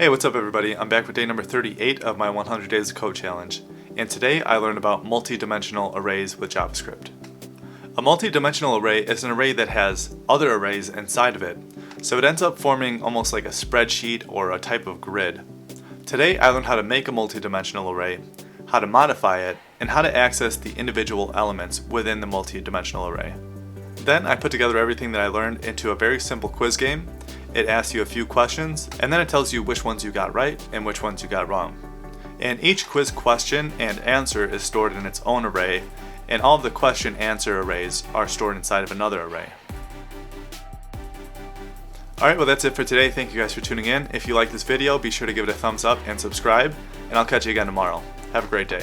Hey, what's up everybody? I'm back with day number 38 of my 100 Days of Code Challenge, and today I learned about multi-dimensional arrays with JavaScript. A multi-dimensional array is an array that has other arrays inside of it, so it ends up forming almost like a spreadsheet or a type of grid. Today I learned how to make a multi-dimensional array, how to modify it, and how to access the individual elements within the multi-dimensional array. Then I put together everything that I learned into a very simple quiz game. It asks you a few questions, and then it tells you which ones you got right and which ones you got wrong. And each quiz question and answer is stored in its own array, and all of the question-answer arrays are stored inside of another array. Alright, well that's it for today. Thank you guys for tuning in. If you like this video, be sure to give it a thumbs up and subscribe, and I'll catch you again tomorrow. Have a great day.